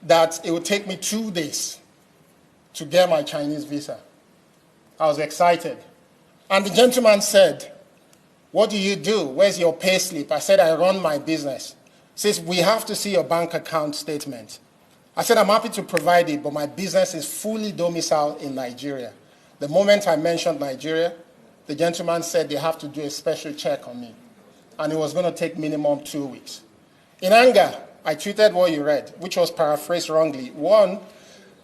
that it would take me 2 days to get my Chinese visa. I was excited. And the gentleman said, "What do you do? Where's your pay slip?" I said, "I run my business." He says, "We have to see your bank account statement." I said, "I'm happy to provide it, but my business is fully domiciled in Nigeria." The moment I mentioned Nigeria, the gentleman said they have to do a special check on me, and it was going to take minimum 2 weeks. In anger, I tweeted what you read, which was paraphrased wrongly. One,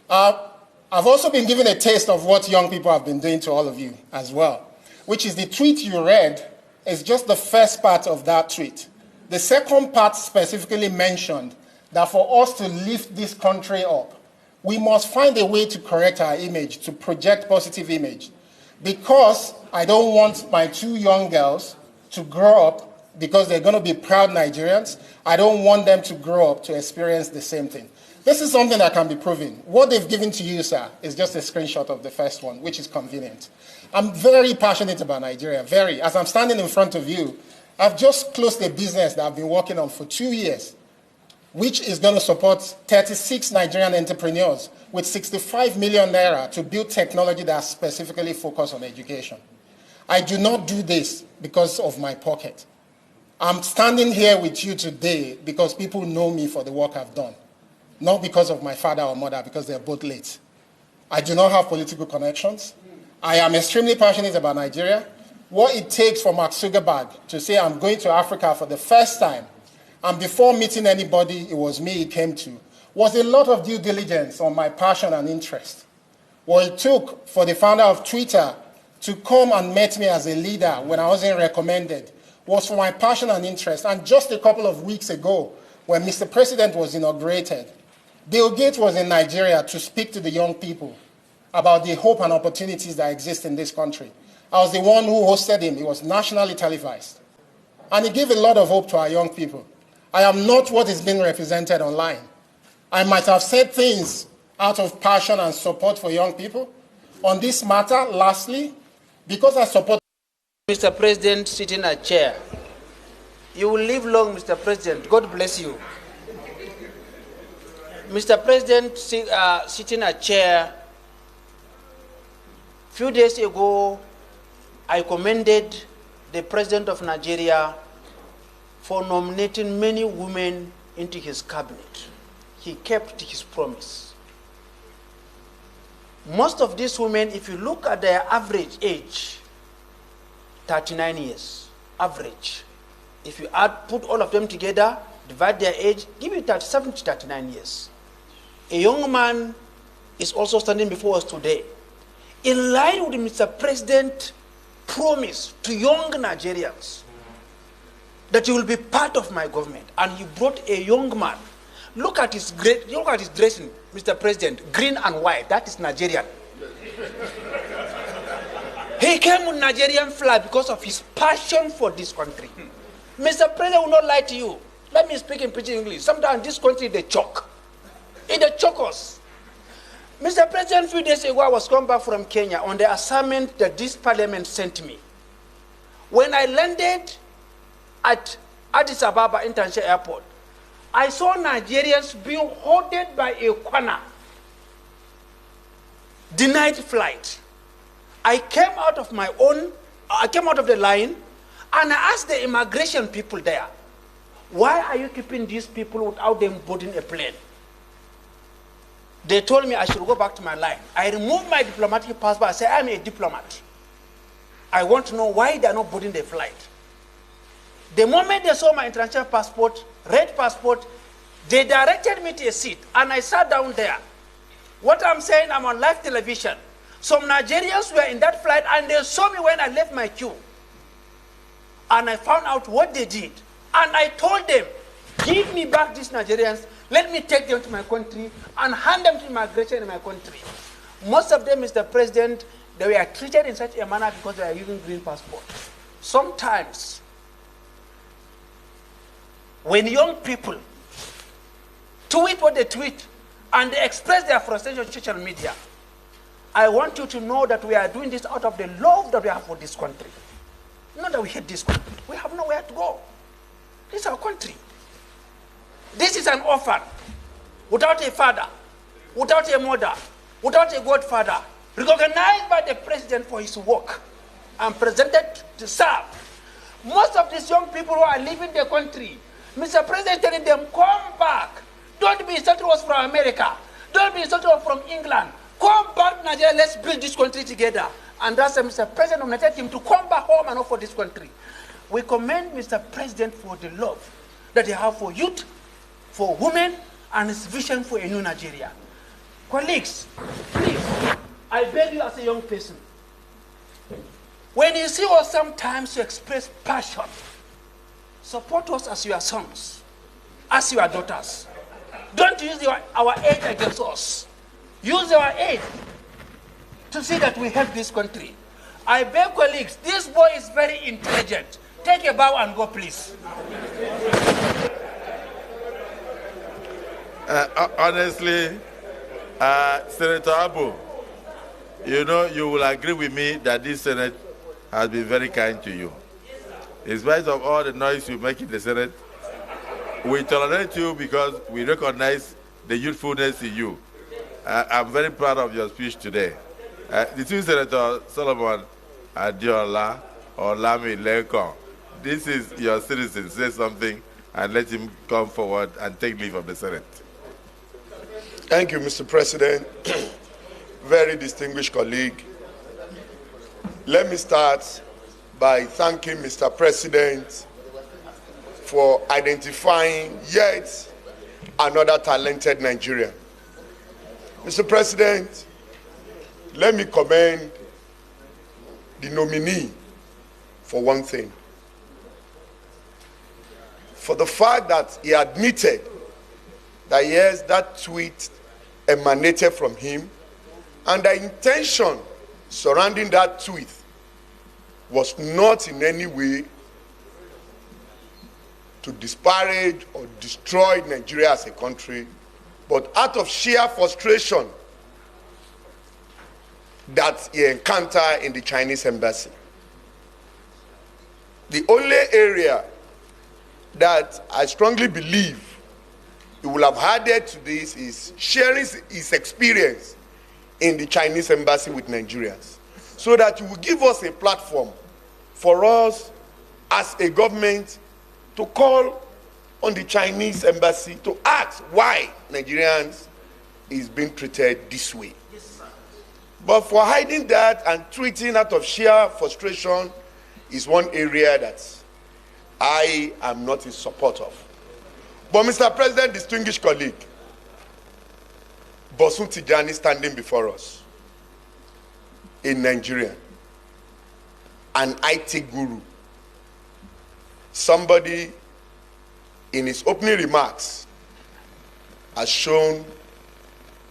I've also been given a taste of what young people have been doing to all of you as well, which is the tweet you read is just the first part of that tweet. The second part specifically mentioned that for us to lift this country up, we must find a way to correct our image, to project positive image. Because I don't want my 2 young girls to grow up because they're going to be proud Nigerians, I don't want them to grow up to experience the same thing. This is something that can be proven. What they've given to you, sir, is just a screenshot of the first one, which is convenient. I'm very passionate about Nigeria, very. As I'm standing in front of you, I've just closed a business that I've been working on for 2 years, which is going to support 36 Nigerian entrepreneurs with 65 million naira to build technology that's specifically focused on education. I do not do this because of my pocket. I'm standing here with you today because people know me for the work I've done, not because of my father or mother, because they're both late. I do not have political connections. I am extremely passionate about Nigeria. What it takes for Mark Zuckerberg to say I'm going to Africa for the first time, and before meeting anybody, it was me he came to, was a lot of due diligence on my passion and interest. What it took for the founder of Twitter to come and meet me as a leader when I wasn't recommended was for my passion and interest. And just a couple of weeks ago, when Mr. President was inaugurated, Bill Gates was in Nigeria to speak to the young people about the hope and opportunities that exist in this country. I was the one who hosted him. It was nationally televised. And it gave a lot of hope to our young people. I am not what is being represented online. I might have said things out of passion and support for young people. On this matter, lastly, because I support Mr. President sitting at chair. You will live long, Mr. President. God bless you. Mr. President sitting at chair, a few days ago, I commended the President of Nigeria for nominating many women into his cabinet. He kept his promise. Most of these women, if you look at their average age, 39 years, average. If you put all of them together, divide their age, give it 37 to 39 years. A young man is also standing before us today. In line with Mr. President's promise to young Nigerians that he will be part of my government, and he brought a young man. Look at his dressing, Mr. President, green and white. That is Nigerian. He came with Nigerian flag because of his passion for this country. Mr. President will not lie to you. Let me speak in pidgin English. Sometimes this country, they choke. They choke us. Mr. President, a few days ago, I was coming back from Kenya on the assignment that this parliament sent me. When I landed at Addis Ababa International Airport, I saw Nigerians being hoarded by a corner. Denied flight. I came out of the line, and I asked the immigration people there, why are you keeping these people without them boarding a plane? They told me I should go back to my line. I removed my diplomatic passport. I said, I'm a diplomat. I want to know why they are not boarding the flight. The moment they saw my international passport, red passport, they directed me to a seat, and I sat down there. What I'm saying, I'm on live television. Some Nigerians were in that flight, and they saw me when I left my queue. And I found out what they did. And I told them, give me back these Nigerians, let me take them to my country and hand them to immigration in my country. Most of them, Mr. President, they were treated in such a manner because they are using green passport. Sometimes, when young people tweet what they tweet and they express their frustration on social media, I want you to know that we are doing this out of the love that we have for this country. Not that we hate this country. We have nowhere to go. This is our country. This is an orphan. without a father, without a mother, without a godfather, recognized by the president for his work and presented to serve. Most of these young people who are leaving the country, Mr. President telling them, come back. Don't be insulted us from America. Don't be insulted us from England. Come back, Nigeria, let's build this country together. And that's Mr. President nominated him to come back home and offer this country. We commend Mr. President for the love that he has for youth, for women, and his vision for a new Nigeria. Colleagues, please, I beg you as a young person, when you see us sometimes to express passion, support us as your sons, as your daughters. Don't use our age against us. Use our age to see that we help this country. I beg colleagues, this boy is very intelligent. Take a bow and go, please. Honestly, Senator Abu, you know, you will agree with me that this Senate has been very kind to you. In spite of all the noise you make in the Senate, we tolerate you because we recognize the youthfulness in you. I'm very proud of your speech today. The two Senator Solomon Adiola or Lami Lekon, this is your citizen. Say something and let him come forward and take leave of the Senate. Thank you, Mr. President. Very distinguished colleague. Let me start by thanking Mr. President for identifying yet another talented Nigerian. Mr. President, let me commend the nominee for one thing. For the fact that he admitted that yes, that tweet emanated from him, and the intention surrounding that tweet was not in any way to disparage or destroy Nigeria as a country, but out of sheer frustration that he encountered in the Chinese embassy. The only area that I strongly believe he will have added to this is sharing his experience in the Chinese embassy with Nigerians, so that he will give us a platform for us as a government to call on the Chinese embassy to ask why Nigerians is being treated this way. Yes, sir. But for hiding that and tweeting out of sheer frustration is one area that I am not in support of. But Mr. President, distinguished colleague, Bosun Tijani standing before us, a Nigerian, an IT guru, somebody in his opening remarks has shown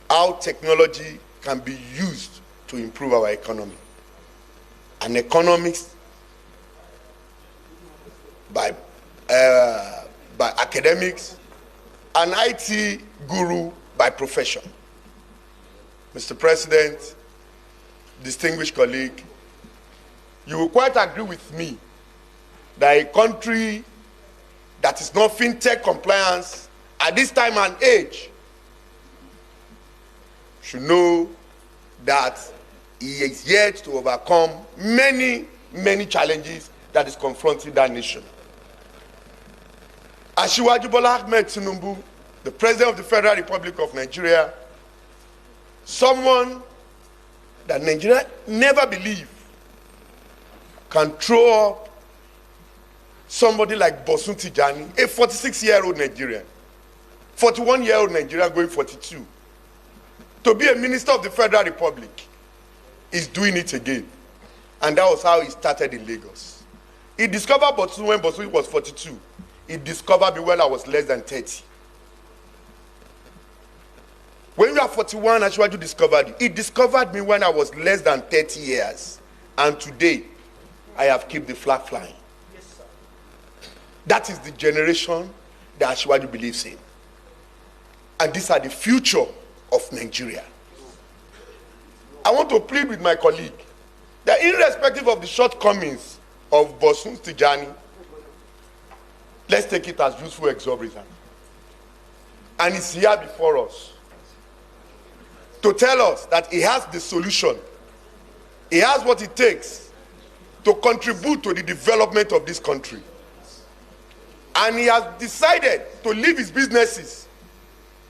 how technology can be used to improve our economy. An economist by academics, an IT guru by profession. Mr. President, distinguished colleague, you will quite agree with me that a country that is not fintech compliance at this time and age should know that he is yet to overcome many, many challenges that is confronting that nation. Asiwaju Bola Ahmed Tinubu, the President of the Federal Republic of Nigeria, someone that Nigeria never believed can throw up somebody like Bosun Tijani, a 46-year-old Nigerian, 41-year-old Nigerian going 42, to be a minister of the Federal Republic, is doing it again. And that was how he started in Lagos. He discovered Bosun when Bosun was 42. He discovered me when I was less than 30. When you are 41, Asiwaju discovered you. He discovered me when I was less than 30 years. And today, I have kept the flag flying. Yes, sir. That is the generation that Asiwaju believes in. And these are the future of Nigeria. I want to plead with my colleague that irrespective of the shortcomings of Bosun Tijani, let's take it as useful exuberance. and is here before us to tell us that he has the solution. He has what it takes to contribute to the development of this country. And he has decided to leave his businesses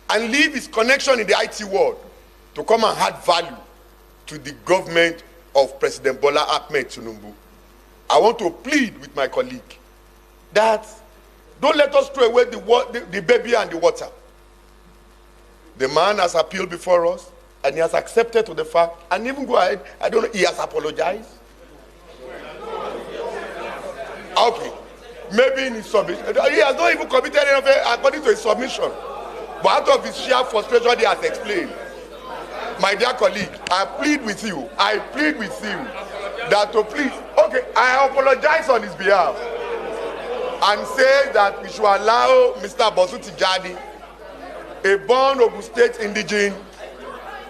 and leave his connection in the IT world to come and add value to the government of President Bola Ahmed Tinubu. I want to plead with my colleague that don't let us throw away the baby and the water. The man has appealed before us, and he has accepted to the fact, and even go ahead, I don't know, he has apologized. Okay, maybe in his submission, he has not even committed anything according to his submission. But out of his sheer frustration, he has explained. My dear colleague, I plead with you that to please, okay, I apologize on his behalf and say that we should allow Mr. Bosun Tijani, a born Ogun State indigene,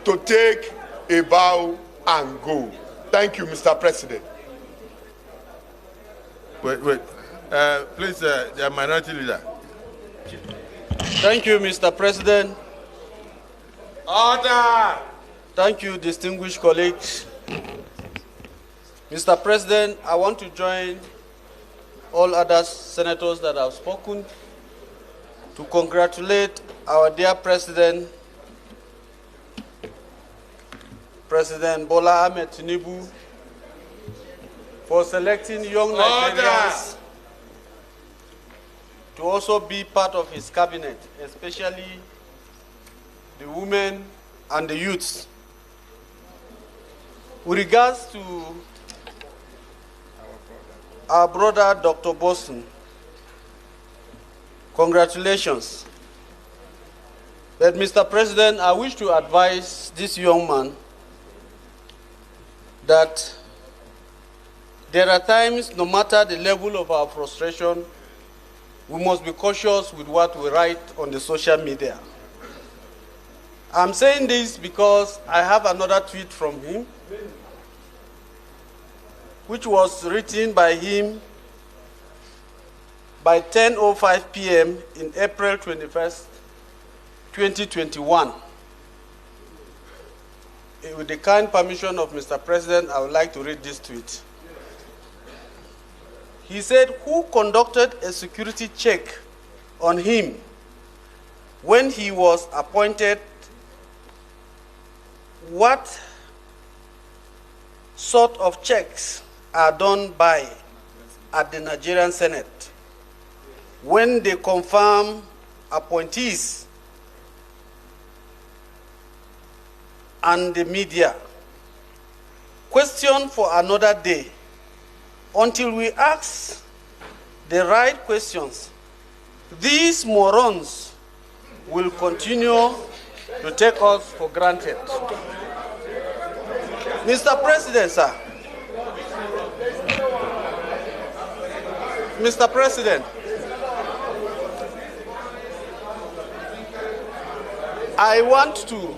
to take a bow and go. Thank you, Mr. President. Wait. Please, the minority leader. Thank you, Mr. President. Order! Thank you, distinguished colleagues. Mr. President, I want to join all other senators that have spoken to congratulate our dear President, President Bola Ahmed Tinubu, for selecting young Nigerians to also be part of his cabinet, especially the women and the youths. With regards to our brother, Dr. Bosun, congratulations. But Mr. President, I wish to advise this young man that there are times, no matter the level of our frustration, we must be cautious with what we write on the social media. I'm saying this because I have another tweet from him, which was written by him by 10:05 p.m. in April 21st, 2021. With the kind permission of Mr. President, I would like to read this tweet. He said, "Who conducted a security check on him when he was appointed? What sort of checks are done by at the Nigerian Senate when they confirm appointees and the media? Question for another day. Until we ask the right questions, these morons will continue to take us for granted." Mr. President, sir. Mr. President, I want to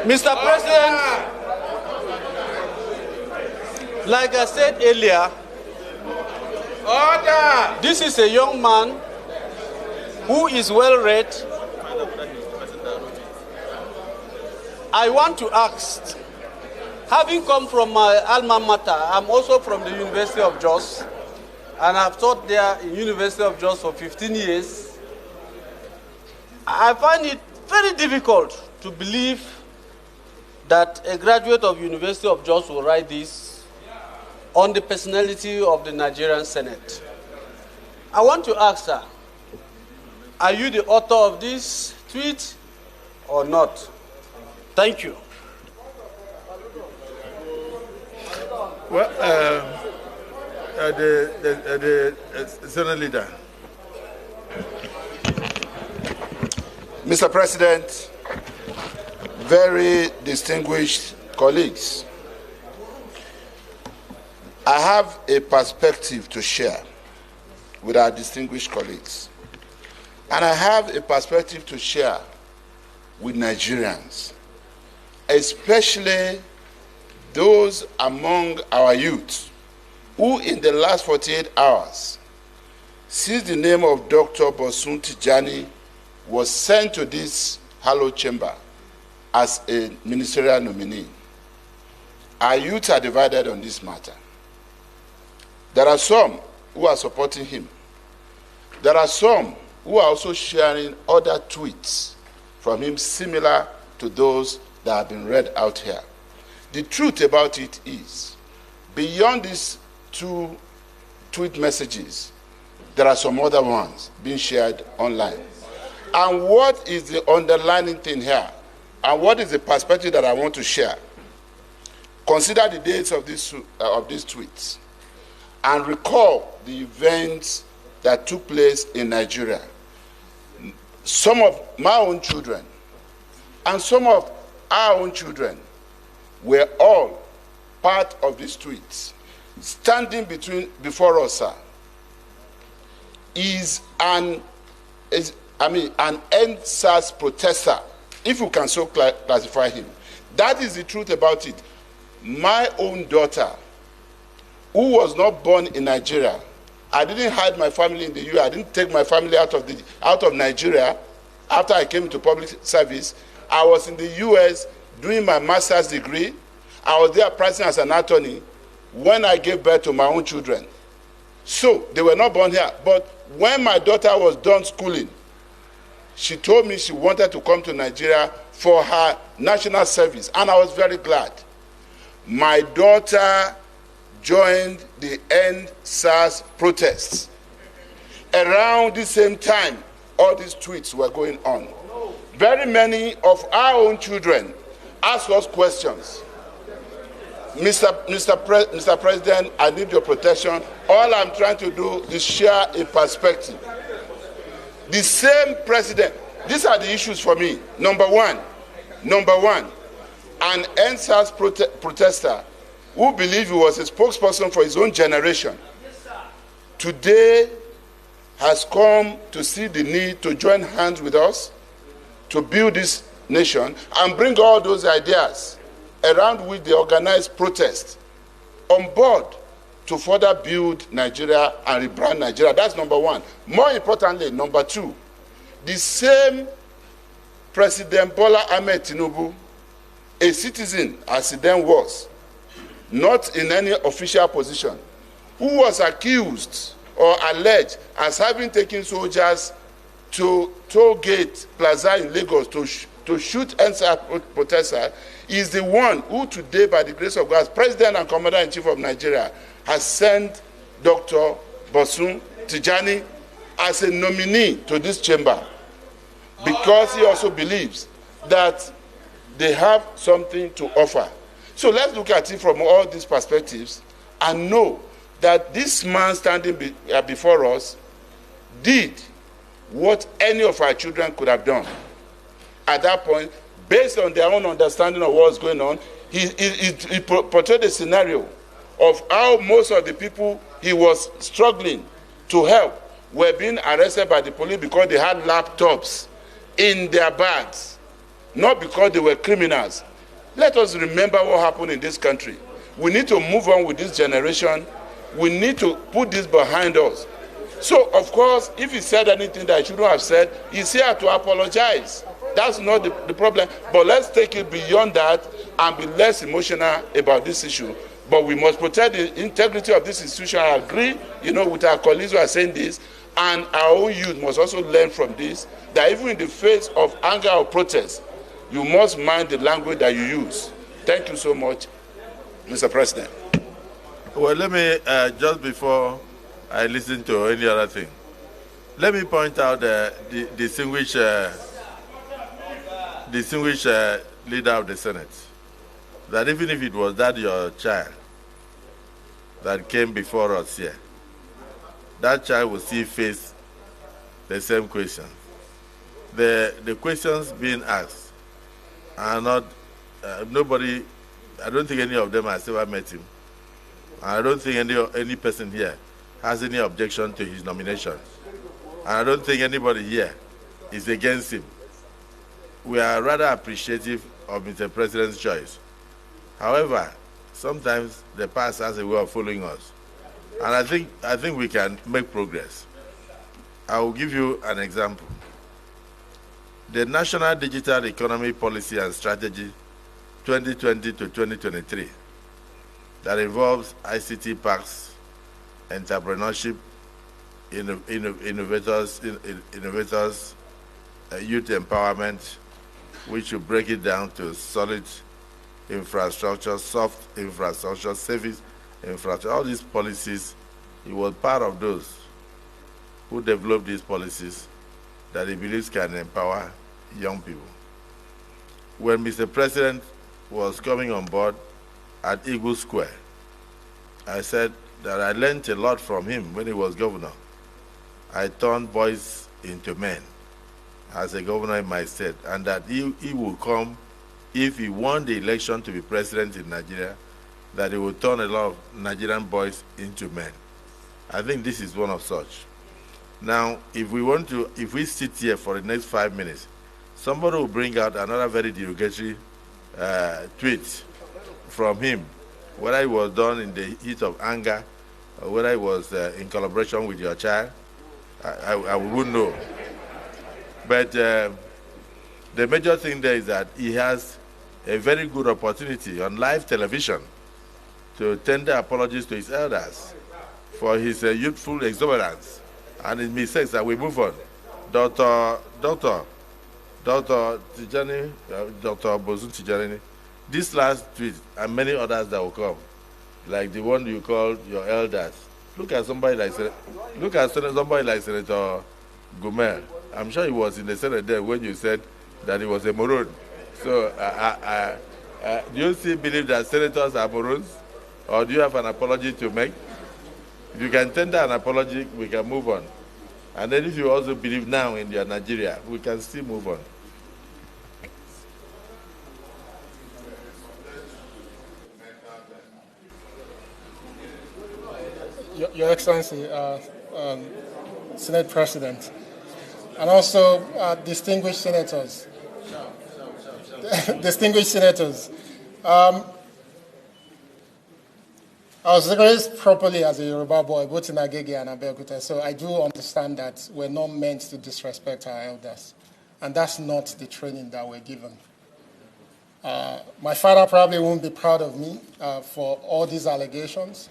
Mr. President, like I said earlier, order. This is a young man who is well read. I want to ask, having come from my alma mater, I'm also from the University of Jos, and I've taught there in University of Jos for 15 years. I find it very difficult to believe that a graduate of University of Jos will write this on the personality of the Nigerian Senate. I want to ask, sir, are you the author of this tweet or not? Thank you. Well, the Senate leader. Mr. President, very distinguished colleagues, I have a perspective to share with our distinguished colleagues. And I have a perspective to share with Nigerians, especially those among our youth who in the last 48 hours, since the name of Dr. Bosun Tijani was sent to this hallowed chamber as a ministerial nominee. Our youth are divided on this matter. There are some who are supporting him. There are some who are also sharing other tweets from him similar to those that have been read out here. The truth about it is, beyond these two tweet messages, there are some other ones being shared online. And what is the underlying thing here? And what is the perspective that I want to share? Consider the dates of these tweets and recall the events that took place in Nigeria. Some of my own children and some of our own children were all part of these tweets. Standing before us, sir, is an NSAS protester, if you can so classify him. That is the truth about it. My own daughter, who was not born in Nigeria, I didn't hide my family in the US. I didn't take my family out of Nigeria after I came to public service. I was in the US doing my master's degree. I was there practicing as an attorney when I gave birth to my own children. So they were not born here. But when my daughter was done schooling, she told me she wanted to come to Nigeria for her national service, and I was very glad. My daughter joined the NSAS protests. Around the same time, all these tweets were going on. Very many of our own children asked us questions. Mr. President, I need your protection. All I'm trying to do is share a perspective. The same president, these are the issues for me. Number one, an NSAS protester who believed he was a spokesperson for his own generation, today has come to see the need to join hands with us to build this nation and bring all those ideas around which they organize protest on board to further build Nigeria and rebrand Nigeria. That's number one. More importantly, number two, the same President Bola Ahmed Tinubu, a citizen as he then was, not in any official position, who was accused or alleged as having taken soldiers to Toll Gate Plaza in Lagos to shoot NSAS protesters, is the one who today, by the grace of God, as President and Commander-in-Chief of Nigeria, has sent Dr. Bosun Tijani as a nominee to this chamber, because he also believes that they have something to offer. So let's look at it from all these perspectives and know that this man standing before us did what any of our children could have done. At that point, based on their own understanding of what's going on, he portrayed a scenario of how most of the people he was struggling to help were being arrested by the police because they had laptops in their bags, not because they were criminals. Let us remember what happened in this country. We need to move on with this generation. We need to put this behind us. So, of course, if he said anything that he shouldn't have said, he's here to apologize. That's not the problem. But let's take it beyond that and be less emotional about this issue. But we must protect the integrity of this institution. I agree, with our colleagues who are saying this. And our own youth must also learn from this, that even in the face of anger or protest, you must mind the language that you use. Thank you so much, Mr. President. Well, let me, just before I listen to any other thing, let me point out the distinguished leader of the Senate, that even if it was that your child that came before us here, that child will still face the same question. The questions being asked are not, nobody, I don't think any of them has ever met him. I don't think any person here has any objection to his nomination. And I don't think anybody here is against him. we are rather appreciative of Mr. President's choice. However, sometimes the past has a way of following us. And I think we can make progress. I will give you an example. The National Digital Economy Policy and Strategy 2020 to 2023 that involves ICT parks, entrepreneurship, innovators, youth empowerment, which will break it down to solid infrastructure, soft infrastructure, service infrastructure, all these policies. He was part of those who developed these policies that he believes can empower young people. When Mr. President was coming on board at Eagle Square, I said that I learned a lot from him when he was governor. I turned boys into men as a governor in my state, and that he will come, if he won the election to be president in Nigeria, that he will turn a lot of Nigerian boys into men. I think this is one of such. Now, if we sit here for the next 5 minutes, somebody will bring out another very derogatory tweet from him, whether it was done in the heat of anger, or whether it was in collaboration with your child, I wouldn't know. But the major thing there is that he has a very good opportunity on live television to tender apologies to his elders for his youthful exuberance and his mistakes, and we move on. Dr. Tijani, Dr. Bosun Tijani, this last tweet and many others that will come, like the one you called your elders. Look at somebody like Senator Gumel. I'm sure he was in the Senate there when you said that he was a moron. So, do you still believe that senators are morons, or do you have an apology to make? If you can tender an apology, we can move on. And then if you also believe now in your Nigeria, we can still move on. Your Excellency, Senate President, and also distinguished senators. Distinguished senators, I was raised properly as a Yoruba boy, both in Agege and Abeokuta, so I do understand that we're not meant to disrespect our elders, and that's not the training that we're given. My father probably won't be proud of me for all these allegations,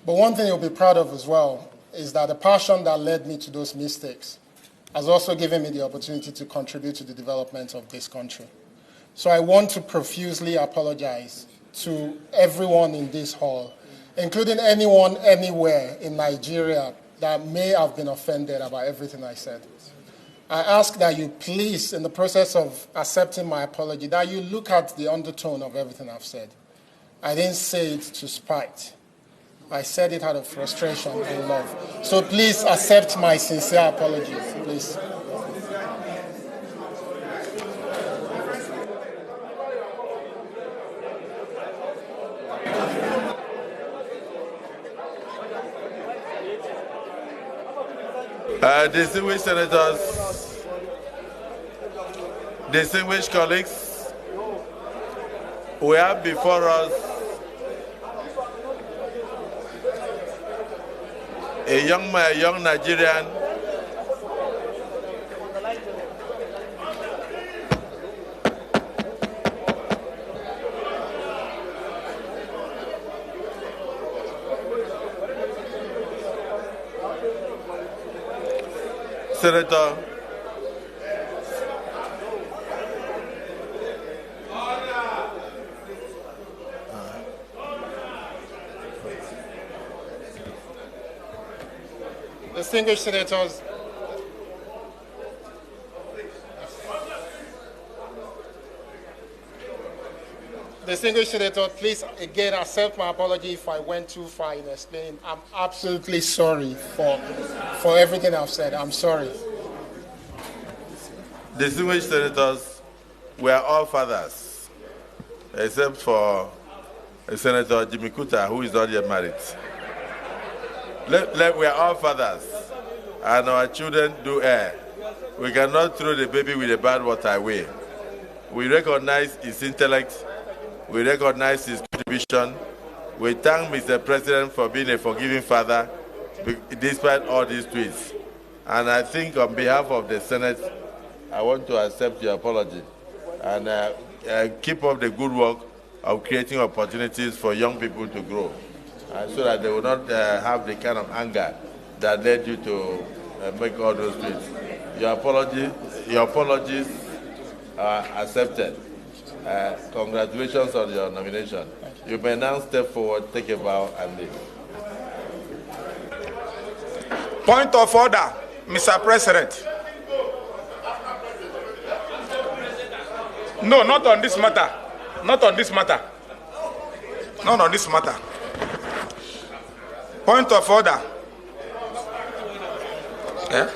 but one thing he'll be proud of as well is that the passion that led me to those mistakes has also given me the opportunity to contribute to the development of this country. So I want to profusely apologize to everyone in this hall, including anyone anywhere in Nigeria that may have been offended about everything I said. I ask that you please, in the process of accepting my apology, that you look at the undertone of everything I've said. I didn't say it to spite. I said it out of frustration and love. So please accept my sincere apologies, please. Distinguished senators, distinguished colleagues, we have before us a young Nigerian Senator Distinguished senators, please again accept my apology if I went too far in explaining. I'm absolutely sorry for everything I've said. I'm sorry. Distinguished senators, we are all fathers, except for Senator Jimmy Kuta, who is not yet married. We are all fathers, and our children do err. we cannot throw the baby with the bathwater away. We recognize his intellect. We recognize his contribution. We thank Mr. President for being a forgiving father despite all these tweets. And I think on behalf of the Senate, I want to accept your apology and keep up the good work of creating opportunities for young people to grow, so that they will not have the kind of anger that led you to make all those tweets. Your apologies are accepted. Congratulations on your nomination. You may now step forward, take a bow, and leave. Point of order, Mr. President. No, not on this matter. Not on this matter. Not on this matter. Point of order. Yeah?